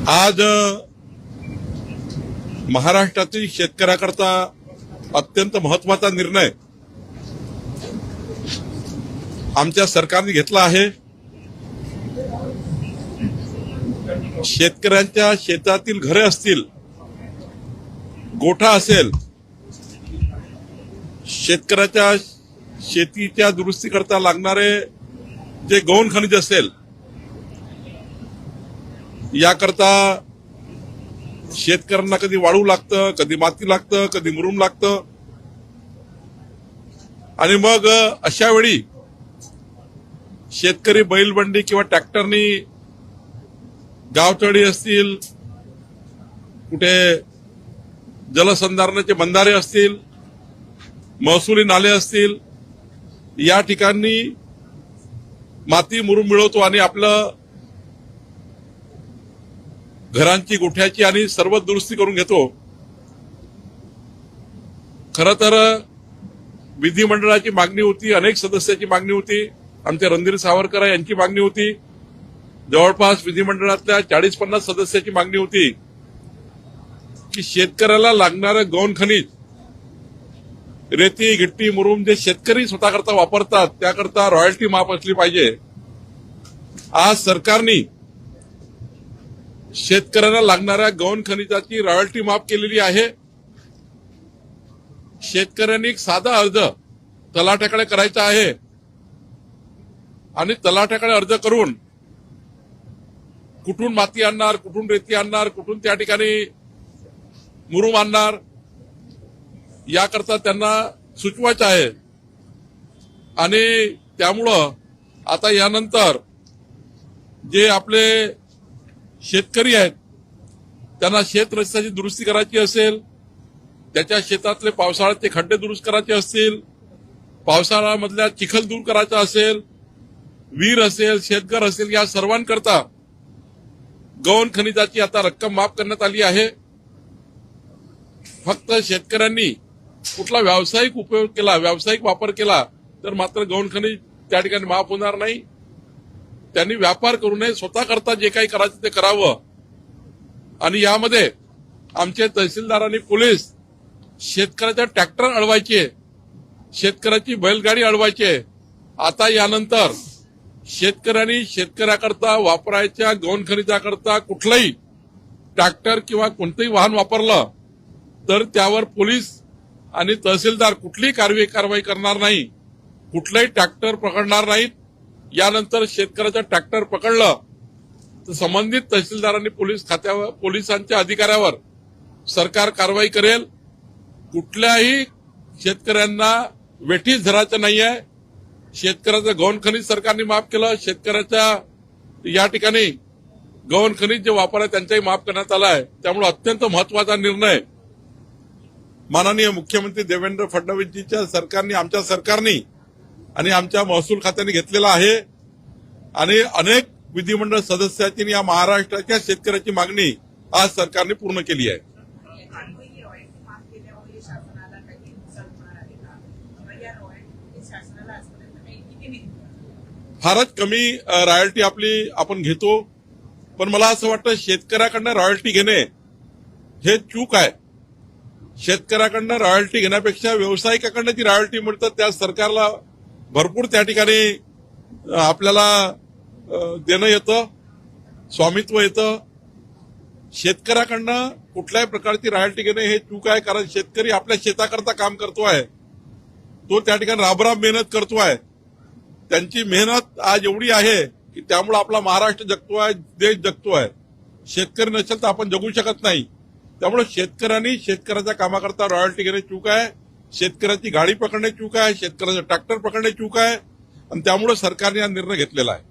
आज महाराष्ट्रातील शेतकऱ्याकरता अत्यंत महत्वाचा निर्णय आमच्या सरकारने घेतला आहे। शेतकऱ्यांच्या शेतातील घरे असतील, गोठा असेल, शेतकऱ्याच्या शेतीच्या दुरुस्ती करता लागणारे जे गौण खनिज असेल, याकरता शेतकऱ्यांना कधी वाळू लागतं, कधी माती लागतं, कधी मुरुम लागतं आणि मग अशा वेळी शेतकरी बैलबंडी किंवा ट्रॅक्टरनी गावतळी असतील, कुठे जलसंधारणाचे बंधारे असतील, महसुली नाले असतील, या ठिकाणी माती मुरुम मिळवतो आणि आपलं घरांची, गोठ्याची आणि सर्व दुरुस्ती करून घेतो। खरं तर विधिमंडळाची मागणी होती, अनेक सदस्याची मागणी होती, आमचे रणधीर सावरकर यांची मागणी होती, जवळपास विधिमंडळातल्या 40-50 सदस्याची मागणी होती की शेतकऱ्याला लागणारं गौण खनिज, रेती, गिट्टी, मुरुम जे शेतकरी स्वतःकरता वापरतात त्याकरता रॉयल्टी माफ असली पाहिजे। आज सरकारने शेतकऱ्यांना लागणाऱ्या गौण खनिजाची रॉयल्टी माफ केलेली आहे। शेतकऱ्यांनी एक साधा अर्ज तलाठ्याकडे करायचा आहे आणि तलाठ्याकडे अर्ज करून कुठून माती आणणार, कुठून रेती आणणार, कुठून त्या ठिकाणी मुरुम आणणार, याकरता त्यांना सुचवायचं आहे। आणि त्यामुळं आता यानंतर जे आपले शेतकरी आहेत त्यांना शेत रस्त्याची दुरुस्ती करायची असेल, त्याच्या शेतातले पावसाळ्याचे खड्डे दुरुस्त करायचे असतील, पावसाळ्यामधल्या चिखल दूर करायचा असेल, विहीर असेल, शेतघर असेल, या सर्वांकरता गौण खनिजाची आता रक्कम माफ करण्यात आली आहे। फक्त शेतकऱ्यांनी कुठला व्यावसायिक उपयोग केला, व्यावसायिक वापर केला तर मात्र गौण खनिज त्या ठिकाणी माफ होणार नाही। त्यांनी व्यापार करू नये, स्वतः करता जे काही करायचं ते करावं। आणि यामध्ये आमचे तहसीलदारांनी, पोलीस शेतकऱ्याचा ट्रॅक्टर अडवायचे, शेतकऱ्याची बैलगाडी अडवायचे। आता यानंतर शेतकऱ्यांनी शेतकऱ्याकरता वापरायच्या गौण खनिजाकरता कुठलंही ट्रॅक्टर किंवा कोणतंही वाहन वापरलं तर त्यावर पोलीस आणि तहसीलदार कुठलीही कारवाई करणार नाही, कुठलाही ट्रॅक्टर पकडणार नाहीत। यानंतर शेतकऱ्याचा ट्रॅक्टर पकडलं तर संबंधित तहसीलदारांनी पोलिसांच्या अधिकाऱ्यावर सरकार कारवाई करेल। कुठल्याही शेतकऱ्यांना वेठीस धरायचं नाहीये। शेतकऱ्याचं गौण खनिज सरकारने माफ केलं, शेतकऱ्याच्या या ठिकाणी गौण खनिज जे वापर आहे त्यांचाही माफ करण्यात आला आहे। त्यामुळे अत्यंत महत्वाचा निर्णय माननीय मुख्यमंत्री देवेंद्र फडणवीसजीच्या सरकारने, आमच्या सरकारने आणि आमच्या महसूल खात्याने घेतलेला आहे। आणि अनेक विधिमंडळ सदस्यांनी या महाराष्ट्राच्या शेतकऱ्याची मागणी आज सरकारने पूर्ण केली आहे। फारच कमी रॉयल्टी आपण घेतो, पण मला असं वाटतं शेतकऱ्याकडनं रॉयल्टी घेणे हे चूक आहे। शेतकऱ्याकडनं रॉयल्टी घेण्यापेक्षा व्यावसायिकाकडनं जी रॉयल्टी मिळतं त्या सरकारला भरपूर त्या ठिकाणी आपल्याला देणं येतं, स्वामित्व येतं। शेतकऱ्याकडनं कुठल्याही प्रकारची रॉयल्टी घेणे हे चूक आहे, कारण शेतकरी आपल्या शेताकरता काम करतोय, तो त्या ठिकाणी राबराब मेहनत करतोय। त्यांची मेहनत आज एवढी आहे की त्यामुळे आपला महाराष्ट्र जगतोय, देश जगतोय। शेतकरी नसेल तर आपण जगू शकत नाही। त्यामुळे शेतकऱ्यांनी शेतकऱ्याच्या कामाकरता रॉयल्टी घेणे चूक आहे, शेतकऱ्याची गाडी पकडणे चूक आहे, शेतकऱ्याचा ट्रॅक्टर पकडणे चूक आहे। आणि त्यामुळे सरकारने हा निर्णय घेतलेला आहे।